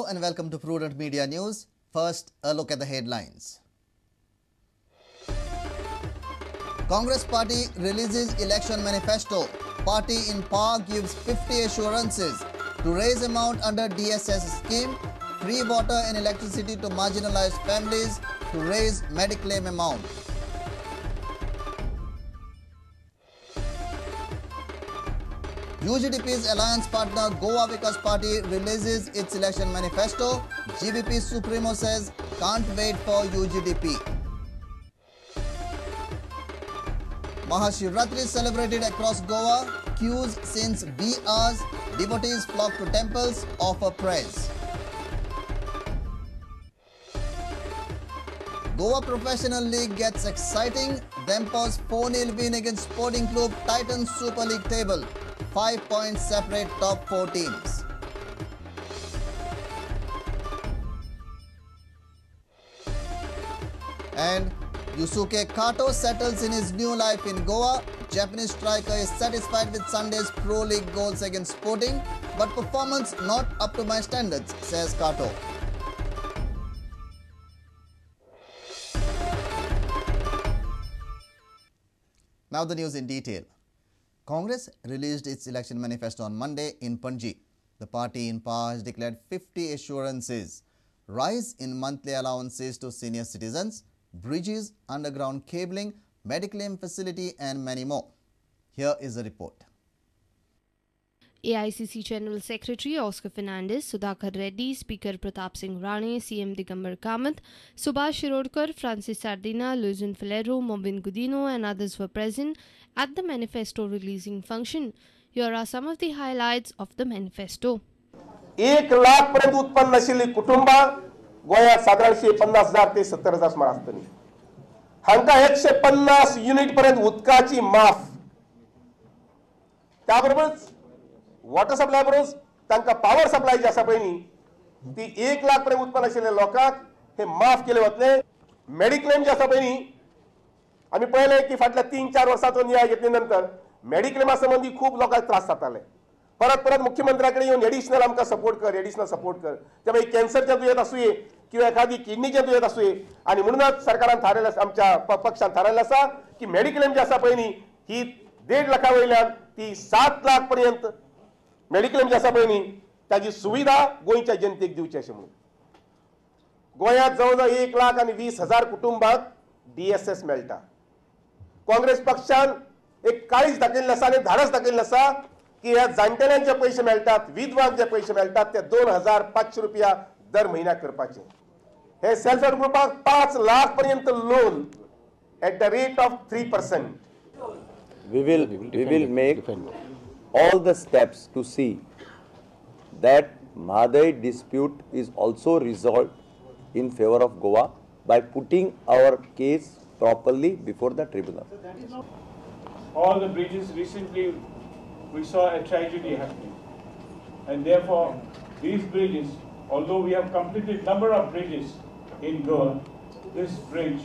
Hello and welcome to Prudent Media News. First, a look at the headlines. Congress Party releases election manifesto. Party in power gives 50 assurances to raise amount under DSS scheme, free water and electricity to marginalized families, to raise Mediclaim amount. UGDP's alliance partner Goa Vikas Party releases its election manifesto. GVP Supremo says can't wait for UGDP. Mahashivratri celebrated across Goa. Queues since B hours. Devotees flock to temples, offer prayers. Goa Professional League gets exciting. Dempo's 4-0 win against Sporting Club tightens Super League table. 5 points separate top 4 teams. And Yusuke Kato settles in his new life in Goa. Japanese striker is satisfied with Sunday's Pro League goals against Sporting, but performance not up to my standards, says Kato. Now the news in detail. Congress released its election manifesto on Monday in Panji. The party in power has declared 50 assurances, rise in monthly allowances to senior citizens, bridges, underground cabling, Mediclaim facility and many more. Here is the report. AICC General Secretary Oscar Fernandez, Sudhakar Reddy, Speaker Pratap Singh Rane, CM Digambar Kamath, Subhash Shirodkar, Francis Sardina, Luizin Filero, Mobin Gudino and others were present at the manifesto releasing function. Here are some of the highlights of the manifesto. 1 lakh पर्यंत उत्पन्न असलेली कुटुंबा गोयात साधारणशे 50,000 ते 70,000 सुमार असतली. हांका 150 unit पर्यंत उदकाची माफ. त्याबरोबरच वॉटर सप्लाय बरोबर तांका पॉवर सप्लाय जी आसा पळय ती 1 लाख पर्यंत उत्पन्न असलेल्या लोकांक हे माफ केले वतले. मेडिक्लेम जे आसा पळय आम्ही पहिले की फाटल्या 3-4 वर्षांचो न्याय घेतल्यानंतर मेडिक्लेमा संबंधी खूप लोकांक त्रास जाताले. परत मुख्यमंत्र्याकडे येऊन एडिशनल आमकां सपोर्ट कर त्यामुळे कॅन्सरचे दुयेंत आसूये किंवा एखादी किडनीचे दुयेंत आसूये आणि म्हणूनच सरकारान थारायला आमच्या पक्षान थारायला आसा की मेडिक्लेम जे आसा पळय ही 1.5 लाखा वयल्यान ती 7 लाख पर्यंत मेडिक्लेम जे आसा पळय ताजी सुविधा गोंयच्या जनतेक दिवची अशें म्हणून. गोंयांत जवळजवळ 1,20,000 कुटुंबांक DSS मेळटा. काँग्रेस पक्षान एक काळीज दाखयल्लें आसा आनी धाडस दाखयल्लें आसा की ह्या जाणटेल्यांक जे पयशे मेळटात, विधवांक जे पयशे मेळटात ते 2,500 रुपया दर म्हयन्याक करपाचे. हे सेल्फ हेल्प ग्रुपाक 5 लाख पर्यंत loan at the rate of 3%. We will make all the steps to see that Mahadai dispute is also resolved in favor of Goa by putting our case properly before the tribunal. All the bridges recently we saw a tragedy happening, and therefore these bridges, although we have completed number of bridges in Goa, this bridge,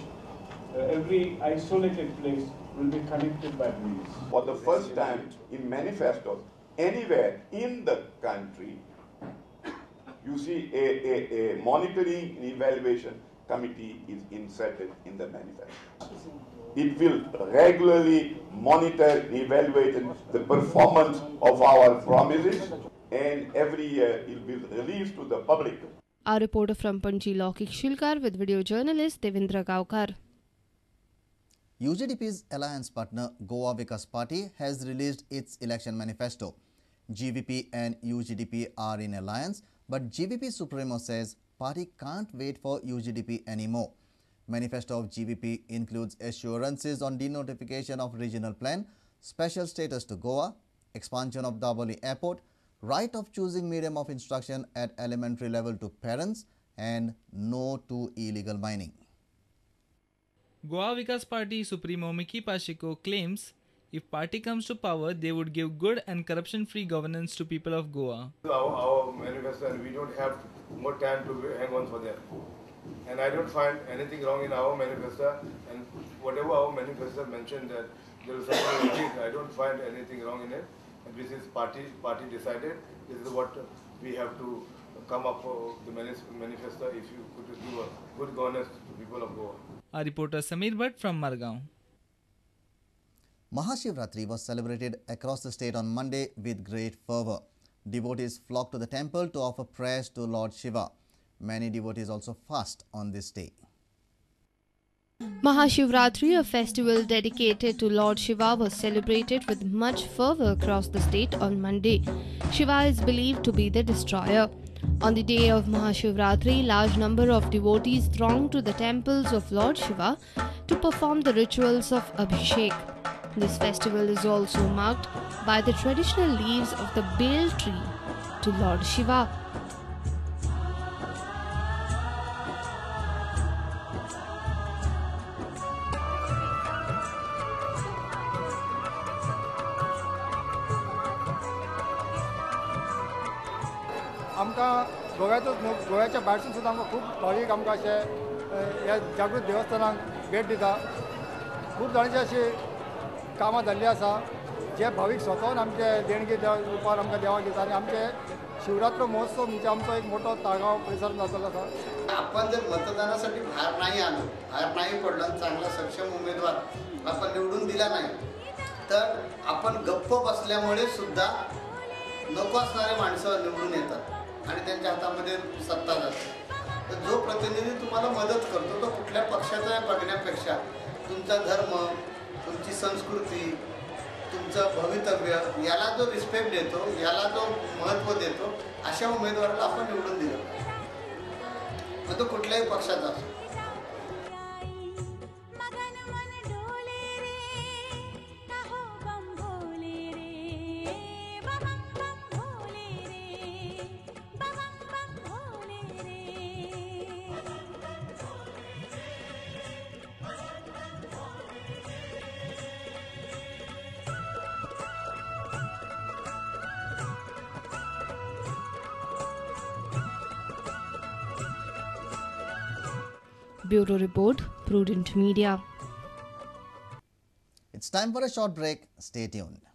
every isolated place will be connected by bridges. For the first time in manifestos anywhere in the country, you see a monitoring and evaluation committee is inserted in the manifesto. It will regularly monitor and evaluate the performance of our promises, and every year it will be released to the public. Our reporter from Panji Lokik Shilkar with video journalist Devendra Gaukar. UGDP's alliance partner Goa Vikas Party has released its election manifesto. GVP and UGDP are in alliance, but GVP Supremo says party can't wait for UGDP anymore. Manifesto of GVP includes assurances on denotification of regional plan, special status to Goa, expansion of Daboli Airport, right of choosing medium of instruction at elementary level to parents, and no to illegal mining. Goa Vikas Party Supremo Miki Pashiko claims if party comes to power, they would give good and corruption-free governance to people of Goa. Our manifesto, and we don't have more time to hang on for them. And I don't find anything wrong in our manifesto, and whatever our manifesto mentioned that there is something wrong, I don't find anything wrong in it. And this is party decided. This is what we have to come up with the manifesto if you could give a good governance to people of Goa. Our reporter Samir Bhatt from Margao. Mahashivratri was celebrated across the state on Monday with great fervour. Devotees flocked to the temple to offer prayers to Lord Shiva. Many devotees also fast on this day. Mahashivratri, a festival dedicated to Lord Shiva, was celebrated with much fervour across the state on Monday. Shiva is believed to be the destroyer. On the day of Mahashivratri, large number of devotees thronged to the temples of Lord Shiva to perform the rituals of Abhishek. This festival is also marked by the traditional leaves of the bale tree to Lord Shiva. आमकां गोव्याच्या भायरसून सुद्दां आमकां खूब भावीक आमकां अशे ह्या जागृत देवस्थानाक भेट दिता. खूब जाणांची अशी कामां जाल्ली आसा जे भावीक स्वतावन आमचे देणगी रुपार आमकां देवाक दिता आनी आमचे शिवरात्र महोत्सव म्हणजे आमचो एक मोठो ताळगांव परिसरात जातलो आसा. आपण जर मतदानासाठी बाहेर नाही आलो, बाहेर नाही पडलो, चांगला सक्षम उमेदवार आपण निवडून दिला नाही, तर आपण गप्प बसल्यामुळे सुद्धा नको असणारे माणसं निवडून येतात आणि त्यांच्या हातामध्ये सत्ता जाते. तर जो प्रतिनिधी तुम्हाला मदत करतो तो कुठल्या पक्षाचा बघण्यापेक्षा तुमचा धर्म, तुमची संस्कृती, तुमचं भवितव्य याला जो रिस्पेक्ट देतो, याला जो महत्त्व देतो, अशा उमेदवाराला आपण निवडून दिलं, मग तो कुठल्याही पक्षाचा असो. Bureau Report, Prudent Media. It's time for a short break. Stay tuned.